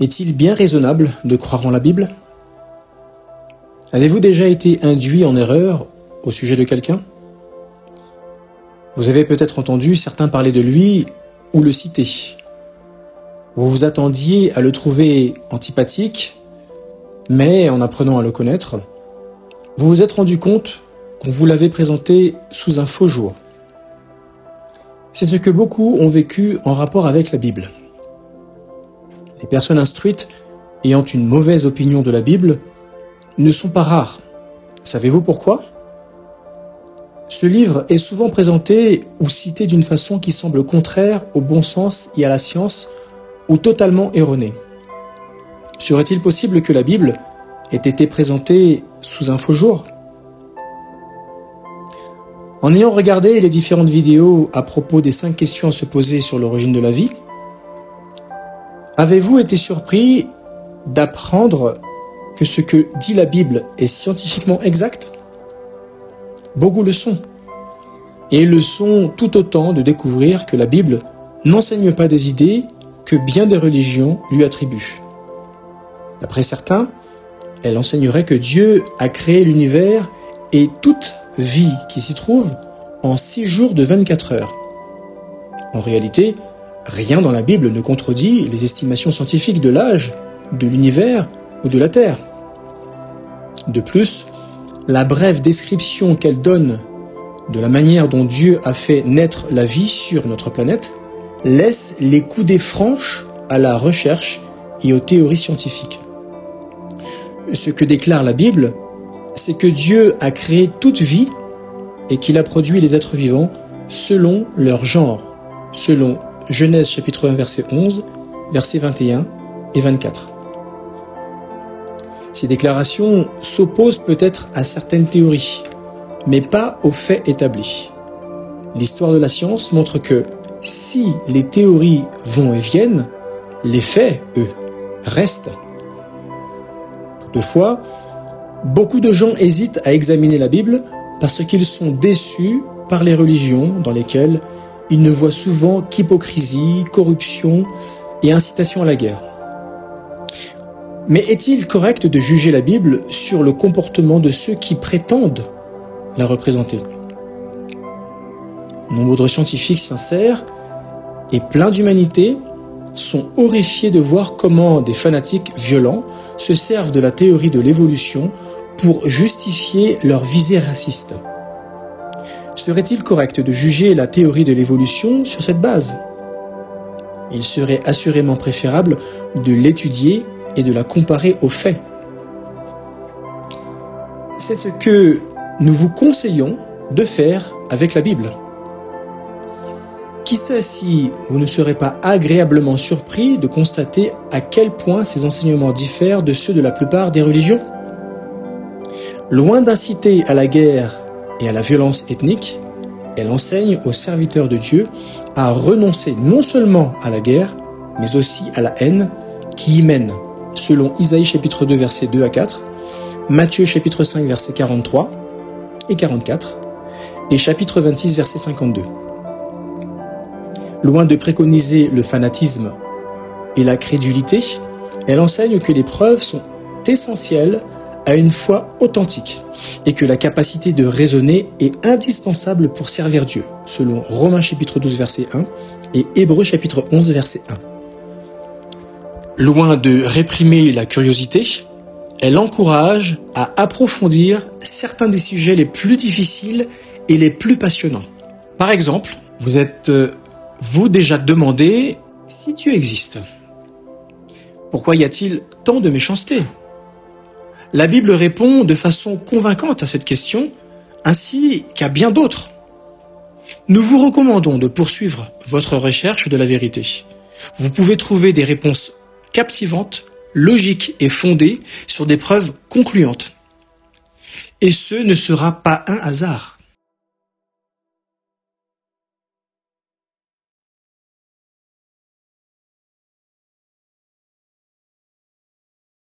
Est-il bien raisonnable de croire en la Bible? Avez-vous déjà été induit en erreur au sujet de quelqu'un? Vous avez peut-être entendu certains parler de lui ou le citer. Vous vous attendiez à le trouver antipathique, mais en apprenant à le connaître, vous vous êtes rendu compte qu'on vous l'avait présenté sous un faux jour. C'est ce que beaucoup ont vécu en rapport avec la Bible. Les personnes instruites ayant une mauvaise opinion de la Bible ne sont pas rares. Savez-vous pourquoi? Ce livre est souvent présenté ou cité d'une façon qui semble contraire au bon sens et à la science, ou totalement erronée. Serait-il possible que la Bible ait été présentée sous un faux jour? En ayant regardé les différentes vidéos à propos des 5 questions à se poser sur l'origine de la vie, avez-vous été surpris d'apprendre que ce que dit la Bible est scientifiquement exact? Beaucoup le sont. Et ils le sont tout autant de découvrir que la Bible n'enseigne pas des idées que bien des religions lui attribuent. D'après certains, elle enseignerait que Dieu a créé l'univers et toute vie qui s'y trouve en 6 jours de 24 heures. En réalité, rien dans la Bible ne contredit les estimations scientifiques de l'âge, de l'univers ou de la Terre. De plus, la brève description qu'elle donne de la manière dont Dieu a fait naître la vie sur notre planète laisse les coudées franches à la recherche et aux théories scientifiques. Ce que déclare la Bible, c'est que Dieu a créé toute vie et qu'il a produit les êtres vivants selon leur genre, selon Genèse chapitre 1 verset 11, versets 21 et 24. Ces déclarations s'opposent peut-être à certaines théories, mais pas aux faits établis. L'histoire de la science montre que si les théories vont et viennent, les faits, eux, restent. Toutefois, beaucoup de gens hésitent à examiner la Bible parce qu'ils sont déçus par les religions dans lesquelles ils ne voient souvent qu'hypocrisie, corruption et incitation à la guerre. Mais est-il correct de juger la Bible sur le comportement de ceux qui prétendent la représenter? Nombre de scientifiques sincères et pleins d'humanité sont horrifiés de voir comment des fanatiques violents se servent de la théorie de l'évolution pour justifier leur visée raciste. Serait-il correct de juger la théorie de l'évolution sur cette base? Il serait assurément préférable de l'étudier et de la comparer aux faits. C'est ce que nous vous conseillons de faire avec la Bible. Qui sait si vous ne serez pas agréablement surpris de constater à quel point ces enseignements diffèrent de ceux de la plupart des religions? Loin d'inciter à la guerre et à la violence ethnique, elle enseigne aux serviteurs de Dieu à renoncer non seulement à la guerre, mais aussi à la haine qui y mène, selon Isaïe chapitre 2 versets 2 à 4, Matthieu chapitre 5 versets 43 et 44, et chapitre 26 verset 52. Loin de préconiser le fanatisme et la crédulité, elle enseigne que les preuves sont essentielles à une foi authentique et que la capacité de raisonner est indispensable pour servir Dieu, selon Romains chapitre 12 verset 1 et Hébreux chapitre 11 verset 1. Loin de réprimer la curiosité, elle encourage à approfondir certains des sujets les plus difficiles et les plus passionnants. Par exemple, vous êtes-vous déjà demandé si Dieu existe? Pourquoi y a-t-il tant de méchanceté? La Bible répond de façon convaincante à cette question, ainsi qu'à bien d'autres. Nous vous recommandons de poursuivre votre recherche de la vérité. Vous pouvez trouver des réponses captivantes, logiques et fondées sur des preuves concluantes. Et ce ne sera pas un hasard.